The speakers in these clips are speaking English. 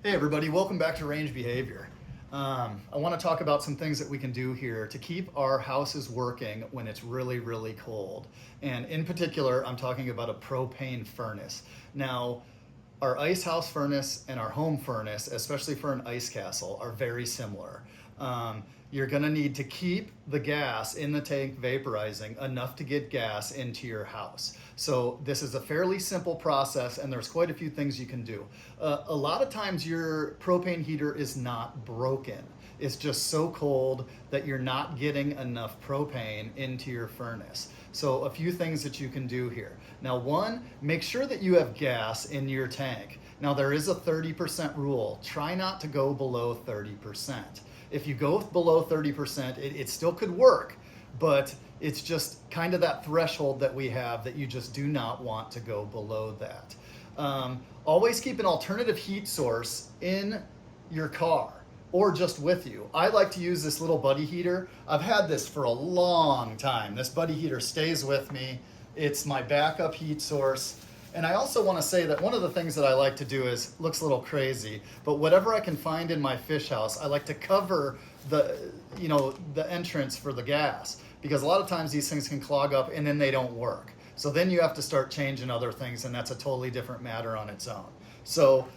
Hey everybody, welcome back to Range Behavior. I want to talk about some things that we can do here to keep our houses working when it's really, really cold. And in particular, I'm talking about a propane furnace. Now, our ice house furnace and our home furnace, especially for an ice castle, are very similar. You're going to need to keep the gas in the tank vaporizing enough to get gas into your house. So this is a fairly simple process, and there's quite a few things you can do. A lot of times your propane heater is not broken. It's just so cold that you're not getting enough propane into your furnace. So a few things that you can do here. Now, one, make sure that you have gas in your tank. Now, there is a 30% rule. Try not to go below 30%. If you go below 30%, it still could work, but it's just kind of that threshold that we have that you just do not want to go below that. Always keep an alternative heat source in your car or just with you. I like to use this little buddy heater. I've had this for a long time. This buddy heater stays with me. It's my backup heat source. And I also want to say that one of the things that I like to do is, looks a little crazy, but whatever I can find in my fish house, I like to cover the entrance for the gas, because a lot of times these things can clog up and then they don't work. So then you have to start changing other things, and that's a totally different matter on its own. So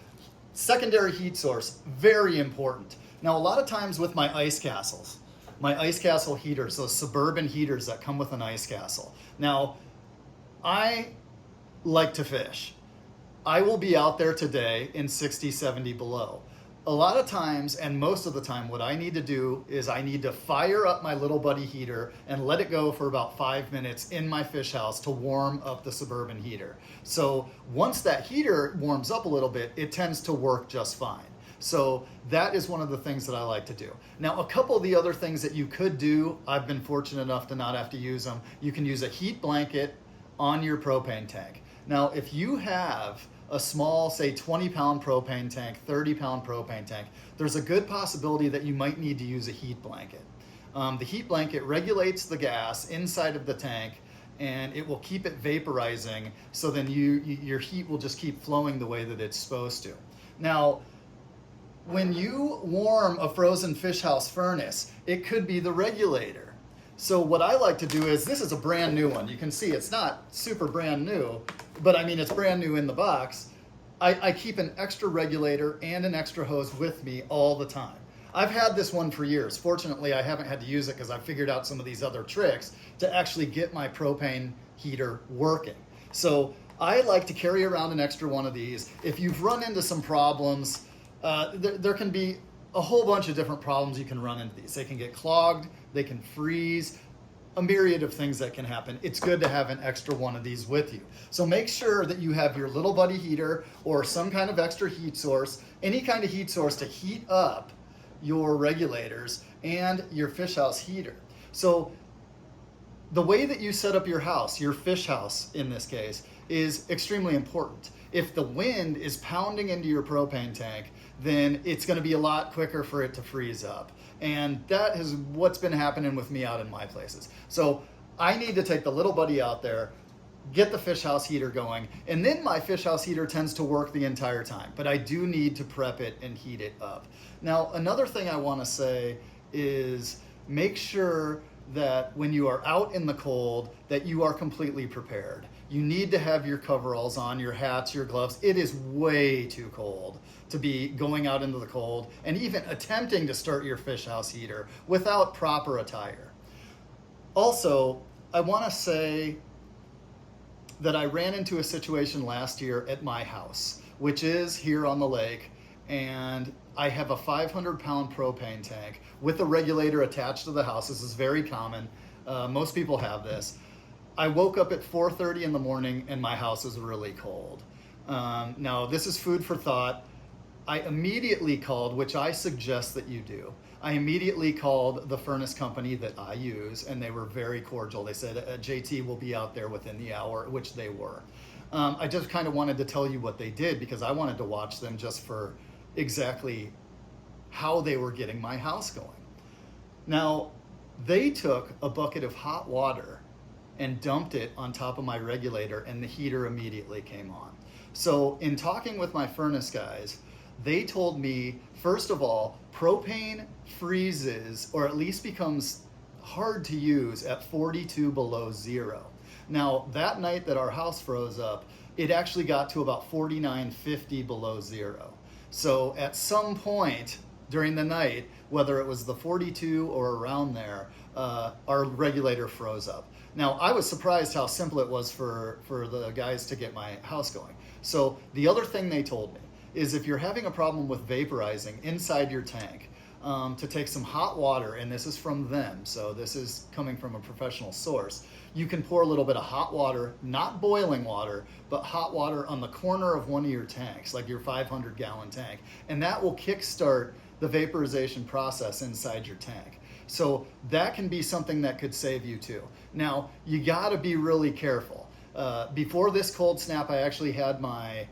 secondary heat source, very important. Now, a lot of times with my ice castles, my ice castle heaters, those suburban heaters that come with an ice castle. Now, I like to fish. I will be out there today in 60, 70 below. A lot of times, and most of the time, what I need to do is I need to fire up my little buddy heater and let it go for about 5 minutes in my fish house to warm up the suburban heater. So once that heater warms up a little bit, it tends to work just fine. So that is one of the things that I like to do. Now, a couple of the other things that you could do, I've been fortunate enough to not have to use them. You can use a heat blanket on your propane tank. Now, if you have a small, say 20-pound propane tank, 30-pound propane tank, there's a good possibility that you might need to use a heat blanket. The heat blanket regulates the gas inside of the tank, and it will keep it vaporizing, so then your heat will just keep flowing the way that it's supposed to. Now, when you warm a frozen fish house furnace, it could be the regulator. So what I like to do is, this is a brand new one. You can see it's not super brand new, but I mean, it's brand new in the box. I keep an extra regulator and an extra hose with me all the time. I've had this one for years. Fortunately, I haven't had to use it because I've figured out some of these other tricks to actually get my propane heater working. So I like to carry around an extra one of these. If you've run into some problems, there can be a whole bunch of different problems you can run into these. They can get clogged, they can freeze, a myriad of things that can happen. It's good to have an extra one of these with you. So make sure that you have your little buddy heater or some kind of extra heat source, any kind of heat source to heat up your regulators and your fish house heater. So the way that you set up your house, your fish house in this case, is extremely important. If the wind is pounding into your propane tank, then it's going to be a lot quicker for it to freeze up. And that is what's been happening with me out in my places. So I need to take the little buddy out there, get the fish house heater going, and then my fish house heater tends to work the entire time. But I do need to prep it and heat it up. Now, another thing I want to say is make sure that when you are out in the cold, that you are completely prepared. You need to have your coveralls on, your hats, your gloves. It is way too cold to be going out into the cold and even attempting to start your fish house heater without proper attire. Also, I want to say that I ran into a situation last year at my house, which is here on the lake, and I have a 500-pound propane tank with a regulator attached to the house. This is very common. Most people have this. I woke up at 4:30 in the morning and my house is really cold. Now, this is food for thought. I immediately called, which I suggest that you do. I immediately called the furnace company that I use, and they were very cordial. They said, JT will be out there within the hour, which they were. I just kind of wanted to tell you what they did because I wanted to watch them just for exactly how they were getting my house going. Now, they took a bucket of hot water and dumped it on top of my regulator, and the heater immediately came on. So in talking with my furnace guys, They told me, first of all, propane freezes or at least becomes hard to use at 42 below zero. Now, that night that our house froze up, it actually got to about 49, 50 below zero. So at some point during the night, whether it was the 42 or around there, our regulator froze up. Now, I was surprised how simple it was for the guys to get my house going. So the other thing they told me is if you're having a problem with vaporizing inside your tank, to take some hot water, and this is from them, so this is coming from a professional source. You can pour a little bit of hot water, not boiling water, but hot water on the corner of one of your tanks, like your 500-gallon tank, and that will kickstart the vaporization process inside your tank. So that can be something that could save you too. Now, you gotta be really careful. Before this cold snap, I actually had my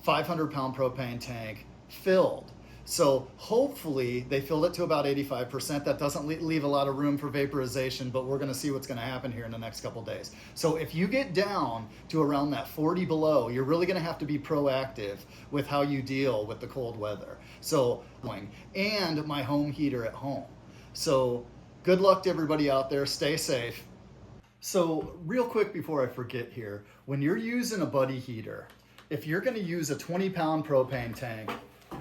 500-pound propane tank filled. So hopefully they filled it to about 85%. That doesn't leave a lot of room for vaporization, but we're gonna see what's gonna happen here in the next couple days. So if you get down to around that 40 below, you're really gonna have to be proactive with how you deal with the cold weather. So, and my home heater at home. So good luck to everybody out there, stay safe. So real quick before I forget here, when you're using a buddy heater, if you're gonna use a 20-pound propane tank,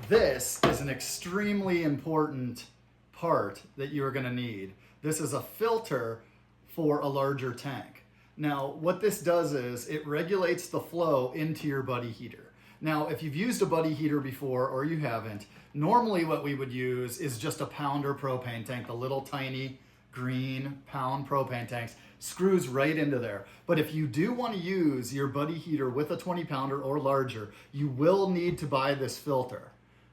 this is an extremely important part that you're going to need. This is a filter for a larger tank. Now, what this does is it regulates the flow into your buddy heater. Now, if you've used a buddy heater before or you haven't, normally what we would use is just a pounder propane tank, the little tiny green pound propane tanks, screws right into there. But if you do want to use your buddy heater with a 20-pounder or larger, you will need to buy this filter.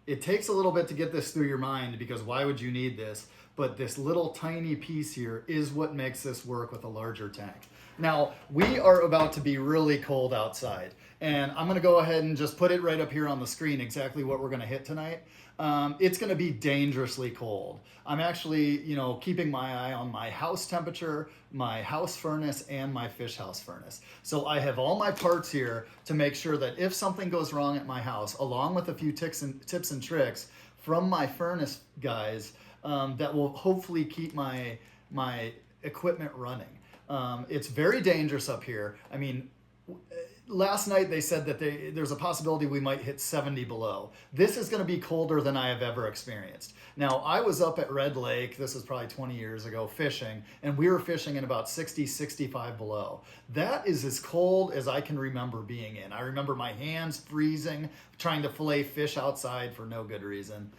It takes a little bit to get this through your mind because why would you need this? But this little tiny piece here is what makes this work with a larger tank. Now, we are about to be really cold outside, and I'm gonna go ahead and just put it right up here on the screen exactly what we're gonna hit tonight. It's gonna be dangerously cold. I'm actually, keeping my eye on my house temperature, my house furnace, and my fish house furnace. So I have all my parts here to make sure that if something goes wrong at my house, along with a few tips and tricks from my furnace guys, that will hopefully keep my equipment running. It's very dangerous up here. I mean, last night they said that there's a possibility we might hit 70 below. This is going to be colder than I have ever experienced. Now, I was up at Red Lake, this is probably 20 years ago, fishing, and we were fishing in about 60, 65 below. That is as cold as I can remember being in. I remember my hands freezing, trying to fillet fish outside for no good reason.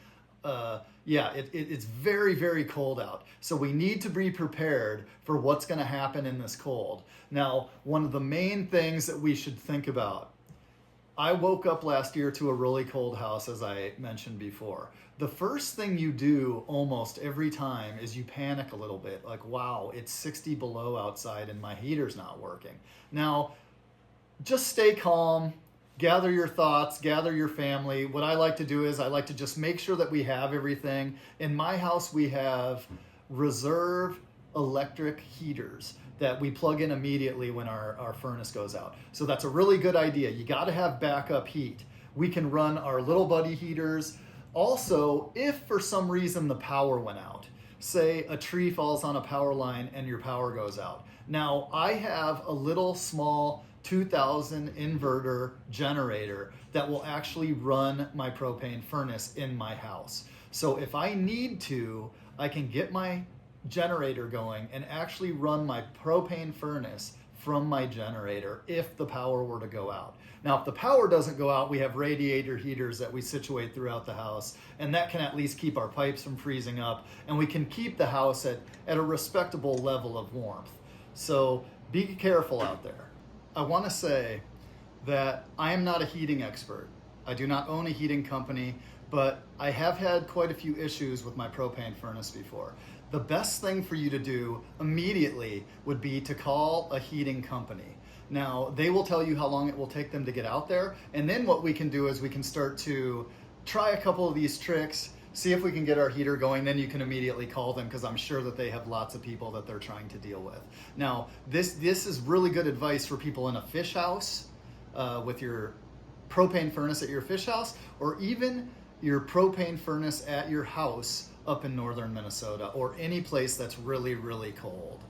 It's very, very cold out. So we need to be prepared for what's going to happen in this cold. Now, one of the main things that we should think about, I woke up last year to a really cold house, as I mentioned before. The first thing you do almost every time is you panic a little bit, like, wow, it's 60 below outside and my heater's not working. Now, just stay calm. Gather your thoughts, gather your family. What I like to do is I like to just make sure that we have everything. In my house, we have reserve electric heaters that we plug in immediately when our furnace goes out. So that's a really good idea. You got to have backup heat. We can run our little buddy heaters. Also, if for some reason the power went out, say a tree falls on a power line and your power goes out. Now, I have a little small 2000 inverter generator that will actually run my propane furnace in my house. So if I need to, I can get my generator going and actually run my propane furnace from my generator if the power were to go out. Now, if the power doesn't go out, we have radiator heaters that we situate throughout the house, and that can at least keep our pipes from freezing up, and we can keep the house at a respectable level of warmth. So be careful out there. I want to say that I am not a heating expert. I do not own a heating company, but I have had quite a few issues with my propane furnace before. The best thing for you to do immediately would be to call a heating company. Now, they will tell you how long it will take them to get out there, and then what we can do is we can start to try a couple of these tricks, see if we can get our heater going, then you can immediately call them because I'm sure that they have lots of people that they're trying to deal with. Now, this is really good advice for people in a fish house with your propane furnace at your fish house, or even your propane furnace at your house up in northern Minnesota or any place that's really, really cold.